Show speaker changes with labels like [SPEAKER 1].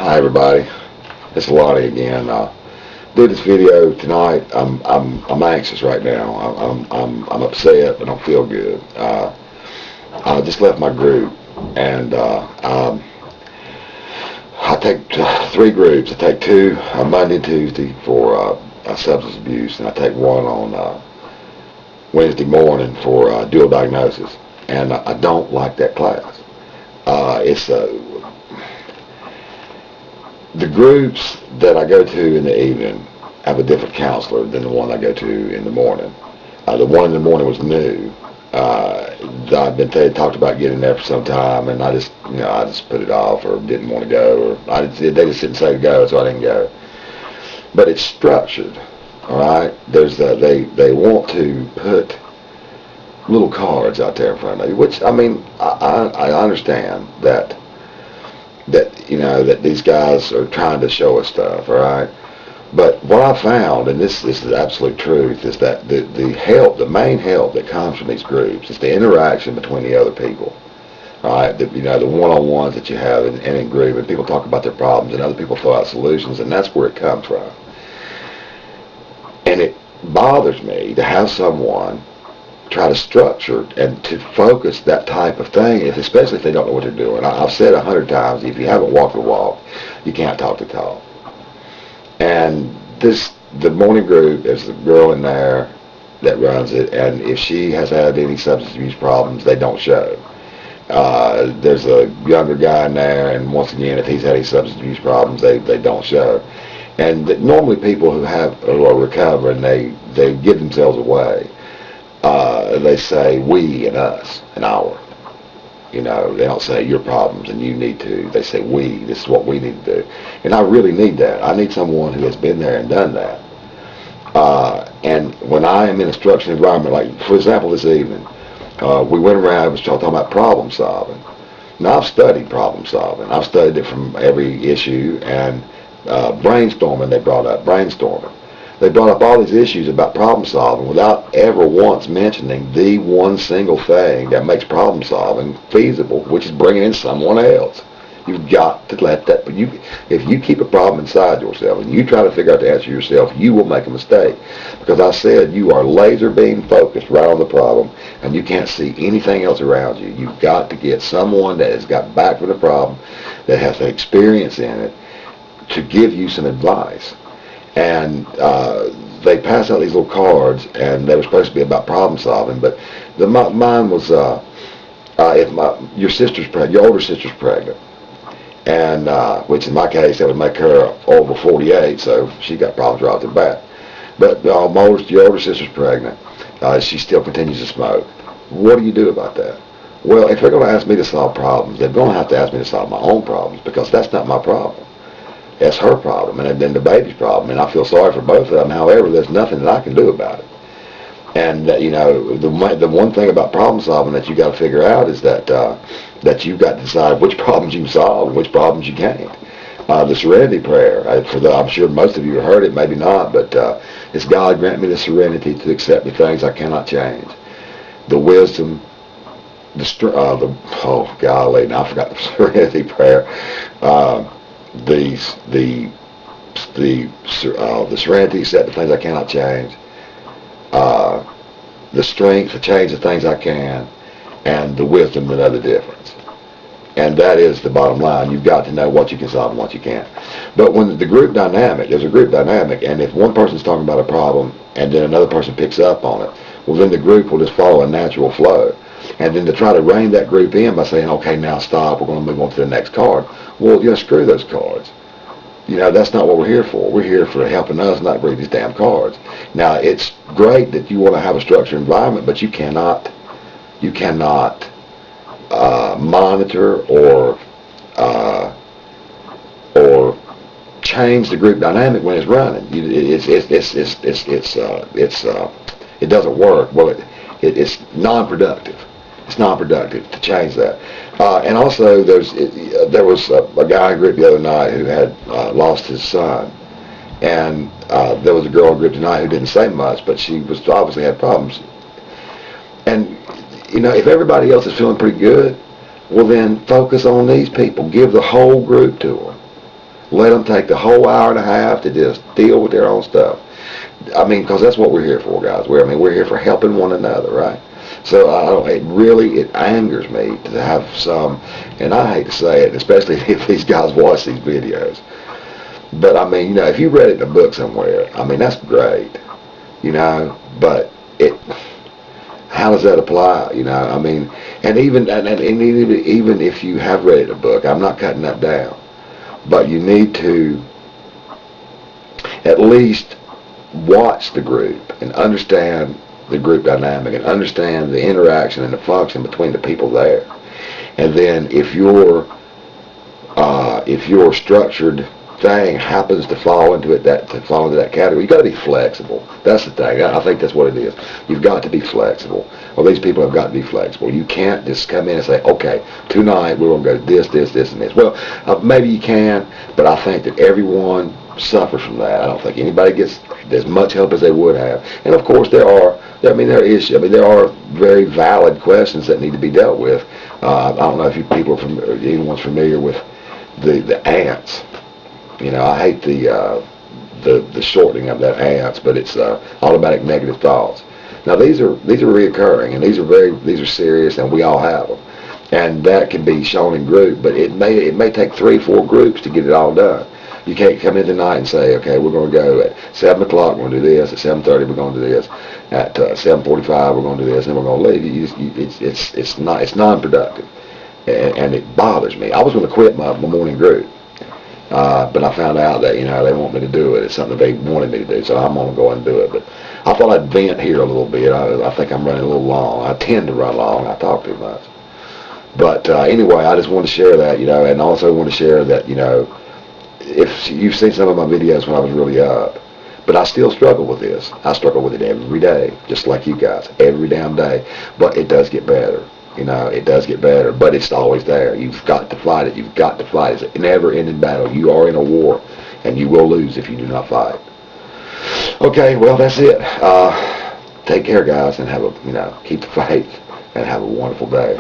[SPEAKER 1] Hi everybody, it's Lonnie again. Did this video tonight. I'm anxious right now. I'm upset. I don't feel good. I just left my group, and I take three groups. I take two Monday and Tuesday for substance abuse, and I take one on Wednesday morning for dual diagnosis. And I don't like that class. It's the groups that I go to in the evening have a different counselor than the one I go to in the morning. The one in the morning was new. I've been talked about getting there for some time, and I just put it off or didn't want to go, or they just didn't say to go, so I didn't go. But it's structured, all right. They want to put little cards out there in front of you, which I mean I understand that that these guys are trying to show us stuff, all right? But what I found, and this is absolute truth, is that the main help that comes from these groups is the interaction between the other people, all right? The one-on-ones that you have in group, and people talk about their problems, and other people throw out solutions, and that's where it comes from. And it bothers me to have someone try to structure and to focus that type of thing, especially if they don't know what they're doing. I've said 100 times, if you haven't walked the walk, you can't talk the talk. And the morning group, there's a girl in there that runs it, and if she has had any substance abuse problems, they don't show. There's a younger guy in there, and once again, if he's had any substance abuse problems, they don't show. And normally people who are recovering, they give themselves away. They say we and us and our. They don't say your problems and you need to. They say we. This is what we need to do. And I really need that. I need someone who has been there and done that. And when I am in a structured environment, like for example this evening, we went around. I was talking about problem solving. Now I've studied problem solving. I've studied it from every issue, and brainstorming. They brought up brainstorming. They brought up all these issues about problem solving without ever once mentioning the one single thing that makes problem solving feasible, which is bringing in someone else. You've got to let that. But if you keep a problem inside yourself and you try to figure out the answer yourself, you will make a mistake. Because I said you are laser beam focused right on the problem, and you can't see anything else around you. You've got to get someone that has got back from the problem, that has the experience in it, to give you some advice. And they passed out these little cards, and they were supposed to be about problem solving, but mine was if your sister's pregnant, your older sister's pregnant, and which in my case that would make her over 48, so she got problems right off the bat. But your older sister's pregnant, she still continues to smoke. What do you do about that? Well, if they're going to ask me to solve problems, they're going to have to ask me to solve my own problems, because that's not my problem. That's her problem, and then the baby's problem, and I feel sorry for both of them. However, there's nothing that I can do about it. And the one thing about problem solving that you got to figure out is that you've got to decide which problems you can solve and which problems you can't. The Serenity Prayer, I'm sure most of you have heard it, maybe not, but it's God grant me the serenity to accept the things I cannot change, the wisdom, oh golly, now I forgot the Serenity Prayer. The serenity to accept the things I cannot change, the strength to change the things I can, and the wisdom to know the difference. And that is the bottom line. You've got to know what you can solve and what you can't. But when there's a group dynamic, and if one person's talking about a problem and then another person picks up on it, well then the group will just follow a natural flow. And then to try to rein that group in by saying, okay, now stop, we're going to move on to the next card. Well, screw those cards. That's not what we're here for. We're here for helping us, not read these damn cards. Now, it's great that you want to have a structured environment, but you cannot monitor or change the group dynamic when it's running. It doesn't work. Well, it's non-productive. It's non-productive to change that. And also, there was a guy in group the other night who had lost his son, and there was a girl in group tonight who didn't say much, but she was obviously had problems. And if everybody else is feeling pretty good, well then focus on these people. Give the whole group to them. Let them take the whole hour and a half to just deal with their own stuff. I mean, because that's what we're here for, guys. We're here for helping one another, right? So it angers me to have some, and I hate to say it, especially if these guys watch these videos. But I mean, if you read it in a book somewhere, I mean, that's great, but how does that apply? I mean, and even if you have read it in a book, I'm not cutting that down, but you need to at least watch the group and understand the group dynamic and understand the interaction and the function between the people there. And then if your structured thing happens to fall into that category, you got to be flexible. That's the thing. I think that's what it is. You've got to be flexible. Well, these people have got to be flexible. You can't just come in and say, okay, tonight we're going to go this, and this. Well, maybe you can, but I think that everyone suffers from that. I don't think anybody gets as much help as they would have. And of course, there are very valid questions that need to be dealt with. I don't know if anyone's familiar with the ants. I hate the shortening of that ants, but it's automatic negative thoughts. Now these are reoccurring, and these are serious, and we all have them. And that can be shown in group, but it may take 3-4 groups to get it all done. You can't come in tonight and say, okay, we're going to go at 7 o'clock, we're going to do this. At 7:30, we're going to do this. At 7:45, we're going to do this, and then we're going to leave. It's non-productive, and it bothers me. I was going to quit my morning group, but I found out that they want me to do it. It's something they wanted me to do, so I'm going to go and do it. But I thought I'd vent here a little bit. I think I'm running a little long. I tend to run long. I talk too much. But anyway, I just want to share that, and also want to share that, if you've seen some of my videos when I was really up, but I still struggle with this. I struggle with it every day, just like you guys, every damn day. But it does get better. It does get better, but it's always there. You've got to fight it. You've got to fight it. It's a never-ending battle. You are in a war, and you will lose if you do not fight. Okay, well, that's it. Take care, guys, and keep the faith, and have a wonderful day.